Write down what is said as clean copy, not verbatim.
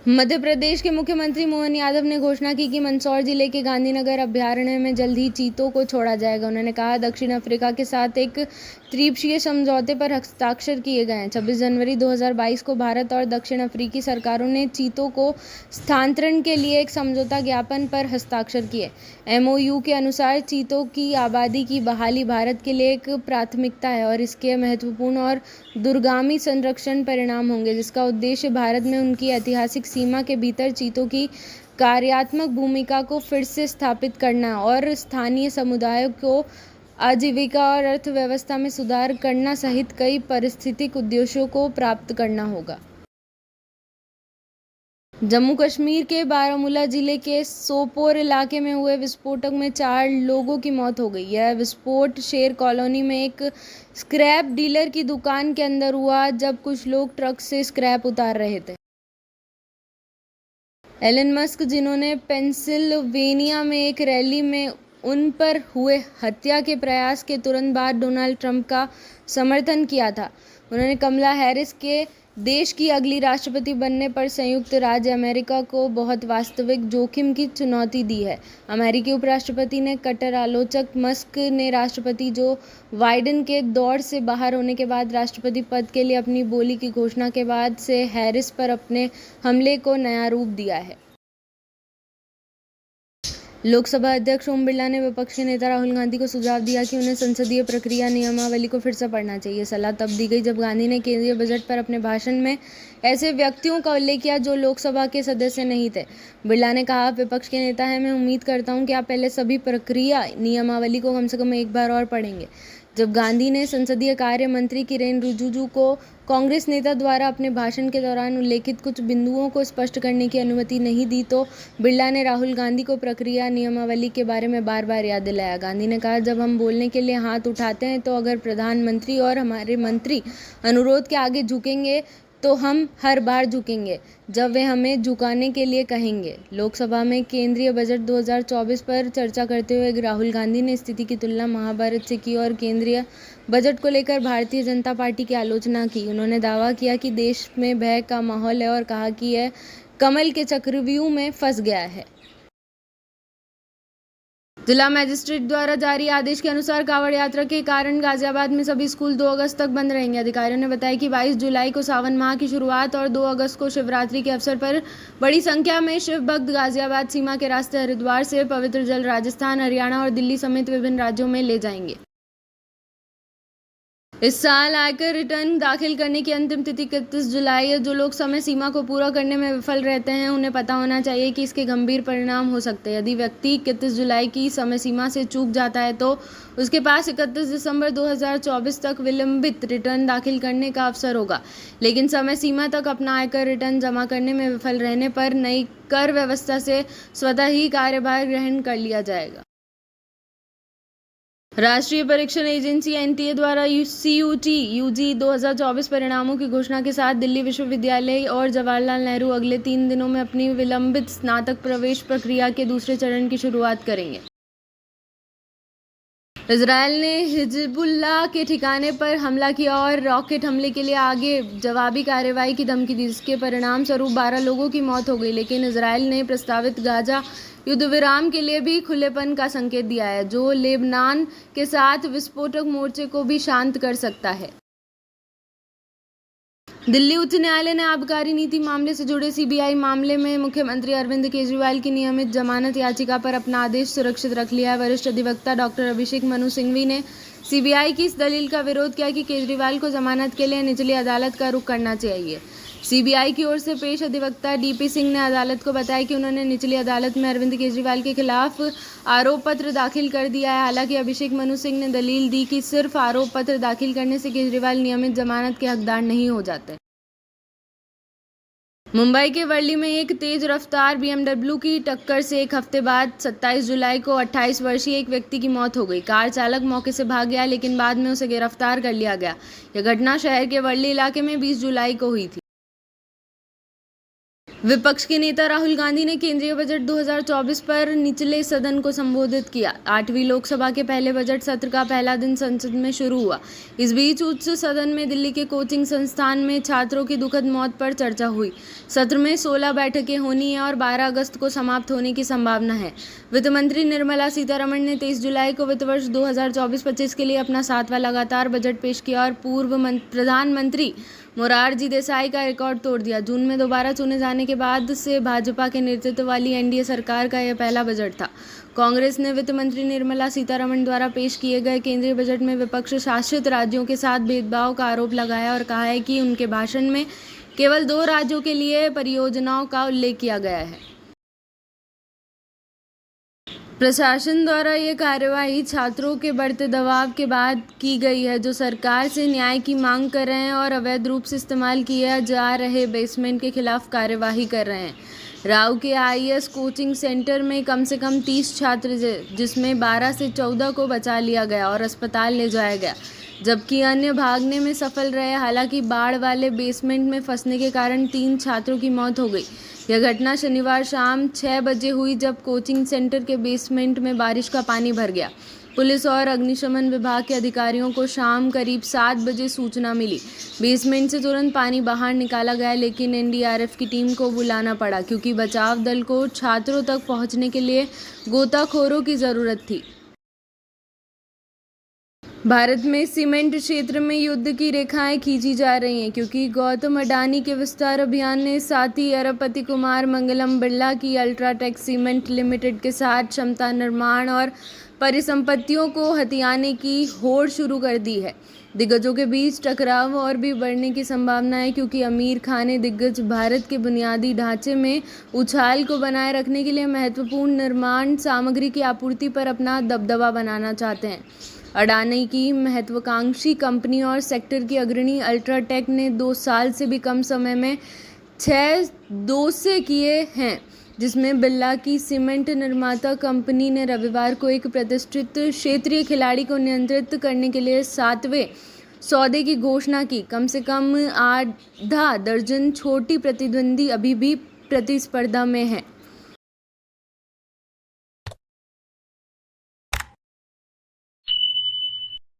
मध्य प्रदेश के मुख्यमंत्री मोहन यादव ने घोषणा की कि मंदसौर जिले के गांधीनगर अभयारण्य में जल्द ही चीतों को छोड़ा जाएगा। उन्होंने कहा, दक्षिण अफ्रीका के साथ एक त्रिपक्षीय समझौते पर हस्ताक्षर किए गए हैं। 26 जनवरी 2022 को भारत और दक्षिण अफ्रीकी सरकारों ने चीतों को स्थानांतरण के लिए एक समझौता ज्ञापन पर हस्ताक्षर किए। एमओयू के अनुसार चीतों की आबादी की बहाली भारत के लिए एक प्राथमिकता है और इसके महत्वपूर्ण और दूरगामी संरक्षण परिणाम होंगे, जिसका उद्देश्य भारत में उनकी ऐतिहासिक सीमा के भीतर चीतों की कार्यात्मक भूमिका को फिर से स्थापित करना और स्थानीय समुदायों को आजीविका और अर्थव्यवस्था में सुधार करना सहित कई पारिस्थितिक उद्देश्यों को प्राप्त करना होगा। जम्मू कश्मीर के बारामूला जिले के सोपोर इलाके में हुए विस्फोट में 4 लोगों की मौत हो गई। यह विस्फोट शेर कॉलोनी में एक स्क्रैप डीलर की दुकान के अंदर हुआ, जब कुछ लोग ट्रक से स्क्रैप उतार रहे थे। एलन मस्क, जिन्होंने पेंसिल्वेनिया में एक रैली में उन पर हुए हत्या के प्रयास के तुरंत बाद डोनाल्ड ट्रंप का समर्थन किया था, उन्होंने कमला हैरिस के देश की अगली राष्ट्रपति बनने पर संयुक्त राज्य अमेरिका को बहुत वास्तविक जोखिम की चुनौती दी है। अमेरिकी उपराष्ट्रपति ने कट्टर आलोचक मस्क ने राष्ट्रपति जो बाइडेन के दौड़ से बाहर होने के बाद राष्ट्रपति पद के लिए अपनी बोली की घोषणा के बाद से हैरिस पर अपने हमले को नया रूप दिया है। लोकसभा अध्यक्ष ओम बिरला ने विपक्ष के नेता राहुल गांधी को सुझाव दिया कि उन्हें संसदीय प्रक्रिया नियमावली को फिर से पढ़ना चाहिए। सलाह तब दी गई जब गांधी ने केंद्रीय बजट पर अपने भाषण में ऐसे व्यक्तियों का उल्लेख किया जो लोकसभा के सदस्य नहीं थे। बिरला ने कहा, आप विपक्ष के नेता हैं, मैं उम्मीद करता हूं कि आप पहले सभी प्रक्रिया नियमावली को कम से कम एक बार और पढ़ेंगे। जब गांधी ने संसदीय कार्य मंत्री किरेन रिजिजू को कांग्रेस नेता द्वारा अपने भाषण के दौरान उल्लेखित कुछ बिंदुओं को स्पष्ट करने की अनुमति नहीं दी, तो बिरला ने राहुल गांधी को प्रक्रिया नियमावली के बारे में बार बार याद दिलाया। गांधी ने कहा, जब हम बोलने के लिए हाथ उठाते हैं तो अगर प्रधानमंत्री और हमारे मंत्री अनुरोध के आगे झुकेंगे तो हम हर बार झुकेंगे जब वे हमें झुकाने के लिए कहेंगे। लोकसभा में केंद्रीय बजट 2024 पर चर्चा करते हुए राहुल गांधी ने स्थिति की तुलना महाभारत से की और केंद्रीय बजट को लेकर भारतीय जनता पार्टी की आलोचना की। उन्होंने दावा किया कि देश में भय का माहौल है और कहा कि यह कमल के चक्रव्यूह में फंस गया है। जिला मजिस्ट्रेट द्वारा जारी आदेश के अनुसार कांवड़ यात्रा के कारण गाजियाबाद में सभी स्कूल 2 अगस्त तक बंद रहेंगे। अधिकारियों ने बताया कि 22 जुलाई को सावन माह की शुरुआत और 2 अगस्त को शिवरात्रि के अवसर पर बड़ी संख्या में शिव भक्त गाजियाबाद सीमा के रास्ते हरिद्वार से पवित्र जल राजस्थान, हरियाणा और दिल्ली समेत विभिन्न राज्यों में ले जाएंगे। इस साल आयकर रिटर्न दाखिल करने की अंतिम तिथि 31 जुलाई है। जो लोग समय सीमा को पूरा करने में विफल रहते हैं, उन्हें पता होना चाहिए कि इसके गंभीर परिणाम हो सकते हैं। यदि व्यक्ति 31 जुलाई की समय सीमा से चूक जाता है तो उसके पास 31 दिसंबर 2024 तक विलंबित रिटर्न दाखिल करने का अवसर होगा, लेकिन समय सीमा तक अपना आयकर रिटर्न जमा करने में विफल रहने पर नई कर व्यवस्था से स्वतः ही कार्यभार ग्रहण कर लिया जाएगा। राष्ट्रीय परीक्षण एजेंसी एनटीए द्वारा सीयूटी यूजी 2024 परिणामों की घोषणा के साथ दिल्ली विश्वविद्यालय और जवाहरलाल नेहरू अगले 3 दिनों में अपनी विलंबित स्नातक प्रवेश प्रक्रिया के दूसरे चरण की शुरुआत करेंगे। इजरायल ने हिजबुल्लाह के ठिकाने पर हमला किया और रॉकेट हमले के लिए आगे जवाबी कार्रवाई की धमकी दी, जिसके परिणाम स्वरूप 12 लोगों की मौत हो गई। लेकिन इजरायल ने प्रस्तावित गाजा युद्ध विराम के लिए भी खुलेपन का संकेत दिया है, जो लेबनान के साथ विस्फोटक मोर्चे को भी शांत कर सकता है। दिल्ली उच्च न्यायालय ने आबकारी नीति मामले से जुड़े सीबीआई मामले में मुख्यमंत्री अरविंद केजरीवाल की नियमित जमानत याचिका पर अपना आदेश सुरक्षित रख लिया है। वरिष्ठ अधिवक्ता डॉक्टर अभिषेक मनु सिंघवी ने सीबीआई की इस दलील का विरोध किया कि केजरीवाल को जमानत के लिए निचली अदालत का रुख करना चाहिए। सीबीआई की ओर से पेश अधिवक्ता डीपी सिंह ने अदालत को बताया कि उन्होंने निचली अदालत में अरविंद केजरीवाल के खिलाफ आरोप पत्र दाखिल कर दिया है। हालांकि अभिषेक मनु सिंह ने दलील दी कि सिर्फ आरोप पत्र दाखिल करने से केजरीवाल नियमित जमानत के हकदार नहीं हो जाते। मुंबई के वर्ली में एक तेज रफ्तार बीएमडब्ल्यू की टक्कर से एक हफ्ते बाद 27 जुलाई को 28 वर्षीय एक व्यक्ति की मौत हो गई। कार चालक मौके से भाग गया, लेकिन बाद में उसे गिरफ्तार कर लिया गया। यह घटना शहर के वर्ली इलाके में 20 जुलाई को हुई थी। विपक्ष के नेता राहुल गांधी ने केंद्रीय बजट 2024 पर निचले सदन को संबोधित किया। 8वीं लोकसभा के पहले बजट सत्र का पहला दिन संसद में शुरू हुआ। इस बीच उच्च सदन में दिल्ली के कोचिंग संस्थान में छात्रों की दुखद मौत पर चर्चा हुई। सत्र में 16 बैठकें होनी है और 12 अगस्त को समाप्त होने की संभावना है। वित्त मंत्री निर्मला सीतारमण ने 23 जुलाई को वित्त वर्ष 2024-25 के लिए अपना 7वां लगातार बजट पेश किया और पूर्व प्रधानमंत्री मोरारजी देसाई का रिकॉर्ड तोड़ दिया। जून में दोबारा चुने जाने के बाद से भाजपा के नेतृत्व वाली एनडीए सरकार का यह पहला बजट था। कांग्रेस ने वित्त मंत्री निर्मला सीतारमण द्वारा पेश किए गए केंद्रीय बजट में विपक्ष शासित राज्यों के साथ भेदभाव का आरोप लगाया और कहा है कि उनके भाषण में केवल 2 राज्यों के लिए परियोजनाओं का उल्लेख किया गया है। प्रशासन द्वारा ये कार्यवाही छात्रों के बढ़ते दबाव के बाद की गई है, जो सरकार से न्याय की मांग कर रहे हैं और अवैध रूप से इस्तेमाल किए जा रहे बेसमेंट के खिलाफ कार्यवाही कर रहे हैं। राव के आईएएस कोचिंग सेंटर में कम से कम 30 छात्र जिसमें 12 से 14 को बचा लिया गया और अस्पताल ले जाया गया, जबकि अन्य भागने में सफल रहे। हालांकि बाढ़ वाले बेसमेंट में फंसने के कारण 3 छात्रों की मौत हो गई। यह घटना शनिवार शाम 6 बजे हुई, जब कोचिंग सेंटर के बेसमेंट में बारिश का पानी भर गया। पुलिस और अग्निशमन विभाग के अधिकारियों को शाम करीब 7 बजे सूचना मिली। बेसमेंट से तुरंत पानी बाहर निकाला गया, लेकिन एनडीआरएफ की टीम को बुलाना पड़ा क्योंकि बचाव दल को छात्रों तक पहुंचने के लिए गोताखोरों की ज़रूरत थी। भारत में सीमेंट क्षेत्र में युद्ध की रेखाएं खींची जा रही हैं, क्योंकि गौतम अडानी के विस्तार अभियान ने साथी अरबपति कुमार मंगलम बिरला की अल्ट्राटेक सीमेंट लिमिटेड के साथ क्षमता निर्माण और परिसंपत्तियों को हथियाने की होड़ शुरू कर दी है। दिग्गजों के बीच टकराव और भी बढ़ने की संभावना है, क्योंकि आमिर खान ने दिग्गज भारत के बुनियादी ढांचे में उछाल को बनाए रखने के लिए महत्वपूर्ण निर्माण सामग्री की आपूर्ति पर अपना दबदबा बनाना चाहते हैं। अडानी की महत्वाकांक्षी कंपनी और सेक्टर की अग्रणी अल्ट्राटेक ने 2 साल से भी कम समय में 6 दोसे किए हैं, जिसमें बिरला की सीमेंट निर्माता कंपनी ने रविवार को एक प्रतिष्ठित क्षेत्रीय खिलाड़ी को नियंत्रित करने के लिए 7वें सौदे की घोषणा की। कम से कम आधा दर्जन छोटी प्रतिद्वंदी अभी भी प्रतिस्पर्धा में हैं।